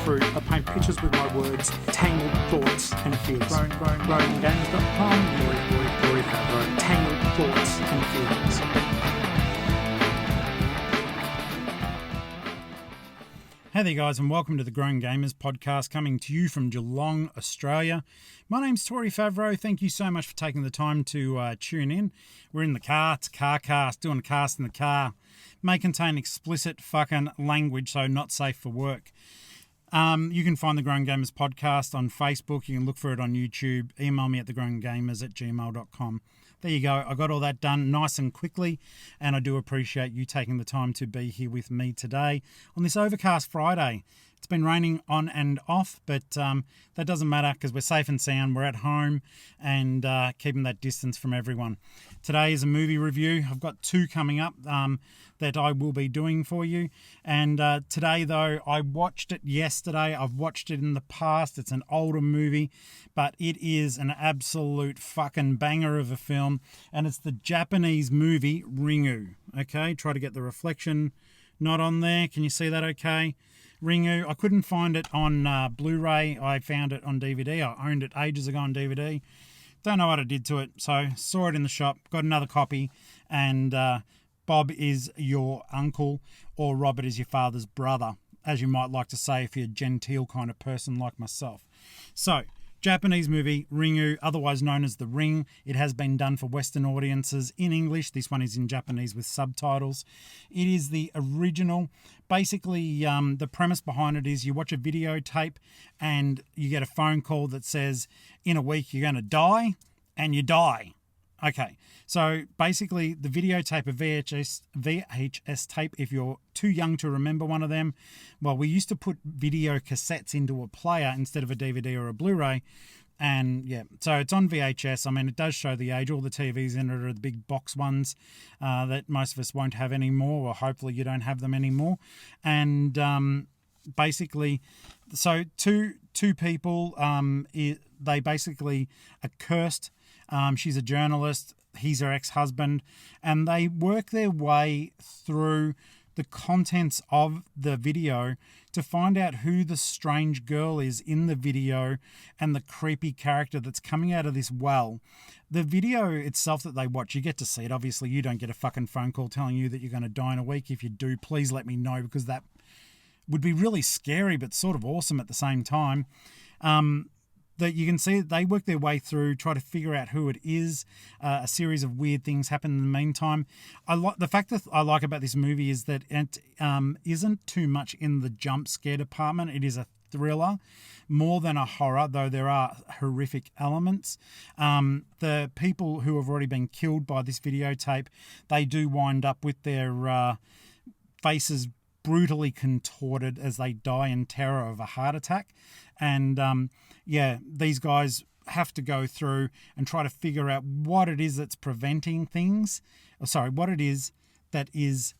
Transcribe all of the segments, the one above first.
fruit. I paint pictures with my words, tangled thoughts and feelings. Growinggames.com, Rory Favreau. Tangled thoughts and feelings. Hey there guys, and welcome to the Growing Gamers podcast, coming to you from Geelong, Australia. My name's Rory Favreau. Thank you so much for taking the time to tune in. We're in the car. It's a car cast, doing a cast in the car. May contain explicit fucking language, so not safe for work. You can find the Growing Gamers podcast on Facebook. You can look for it on YouTube. Email me at thegrowinggamers@gmail.com. There you go. I got all that done nice and quickly, and I do appreciate you taking the time to be here with me today on this overcast Friday. It's been raining on and off, but that doesn't matter because we're safe and sound. We're at home and keeping that distance from everyone. Today is a movie review. I've got two coming up that I will be doing for you. And today, though, I watched it yesterday. I've watched it in the past. It's an older movie, but it is an absolute fucking banger of a film. And it's the Japanese movie Ringu. Okay, try to get the reflection not on there. Can you see that okay? Ringu. I couldn't find it on Blu-ray. I found it on DVD. I owned it ages ago on DVD. Don't know what I did to it. So saw it in the shop, got another copy, and Bob is your uncle, or Robert is your father's brother, as you might like to say if you're a genteel kind of person like myself. So, Japanese movie Ringu, otherwise known as The Ring. It has been done for Western audiences in English. This one is in Japanese with subtitles. It is the original. Basically, the premise behind it is you watch a videotape and you get a phone call that says, in a week you're going to die, and you die. Okay, so basically the videotape, a VHS tape, if you're too young to remember one of them, well, we used to put video cassettes into a player instead of a DVD or a Blu-ray, and yeah, so it's on VHS. I mean, it does show the age. All the TVs in it are the big box ones that most of us won't have anymore, or hopefully you don't have them anymore, and basically, so two people, they basically are cursed. She's a journalist, he's her ex-husband, and they work their way through the contents of the video to find out who the strange girl is in the video and the creepy character that's coming out of this well. The video itself that they watch, you get to see it. Obviously, you don't get a fucking phone call telling you that you're going to die in a week. If you do, please let me know, because that would be really scary but sort of awesome at the same time. That you can see they work their way through, try to figure out who it is. A series of weird things happen in the meantime. The fact that I like about this movie is that it isn't too much in the jump scare department. It is a thriller more than a horror, though there are horrific elements. The people who have already been killed by this videotape, they do wind up with their faces brutally contorted as they die in terror of a heart attack. And these guys have to go through and try to figure out what it is that's preventing things. What it is that is...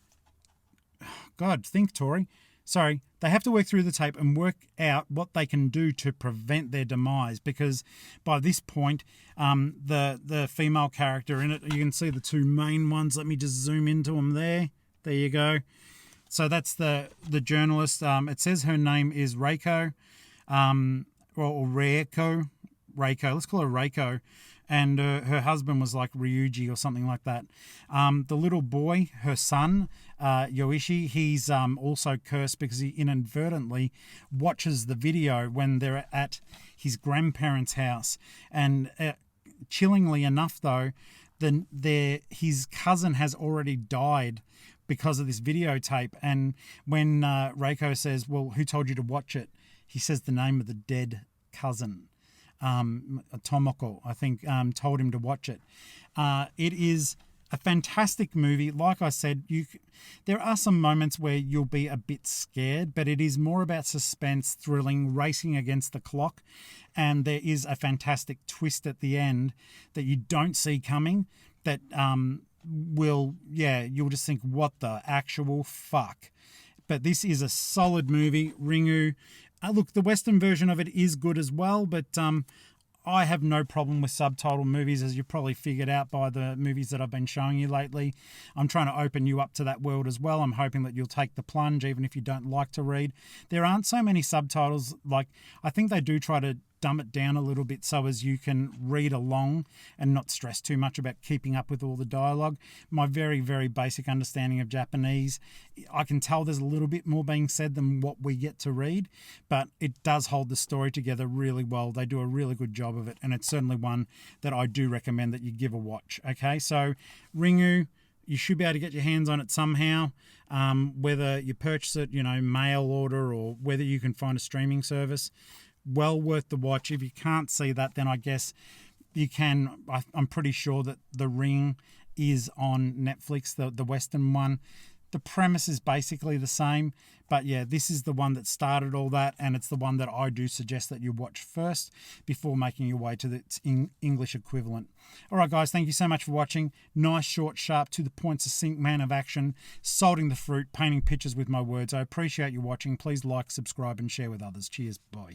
God, think, Tori. Sorry, they have to work through the tape and work out what they can do to prevent their demise, because by this point, the female character in it, you can see the two main ones. Let me just zoom into them there. There you go. So that's the journalist. It says her name is Reiko, or Reiko. Let's call her Reiko. And her husband was like Ryuji or something like that. The little boy, her son, Yoichi, he's also cursed because he inadvertently watches the video when they're at his grandparents' house. And chillingly enough, though, his cousin has already died because of this videotape. And when Reiko says, well, who told you to watch it? He says the name of the dead cousin. Tomoko, I think, told him to watch it. It is a fantastic movie. Like I said, there are some moments where you'll be a bit scared, but it is more about suspense, thrilling, racing against the clock. And there is a fantastic twist at the end that you don't see coming that you'll just think, what the actual fuck? But this is a solid movie, Ringu. Look, the Western version of it is good as well, but I have no problem with subtitle movies, as you've probably figured out by the movies that I've been showing you lately. I'm trying to open you up to that world as well. I'm hoping that you'll take the plunge, even if you don't like to read. There aren't so many subtitles. Like, I think they do try to dumb it down a little bit so as you can read along and not stress too much about keeping up with all the dialogue. My very, very basic understanding of Japanese, I can tell there's a little bit more being said than what we get to read, but it does hold the story together really well. They do a really good job of it, and it's certainly one that I do recommend that you give a watch. Okay, so Ringu, you should be able to get your hands on it somehow, whether you purchase it, mail order, or whether you can find a streaming service. Well worth the watch. If you can't see that, then I guess you can. I'm pretty sure that The Ring is on Netflix, the Western one. The premise is basically the same, but yeah, this is the one that started all that, and it's the one that I do suggest that you watch first before making your way to its English equivalent. All right, guys, thank you so much for watching. Nice, short, sharp, to the point, succinct man of action, salting the fruit, painting pictures with my words. I appreciate you watching. Please like, subscribe, and share with others. Cheers. Bye.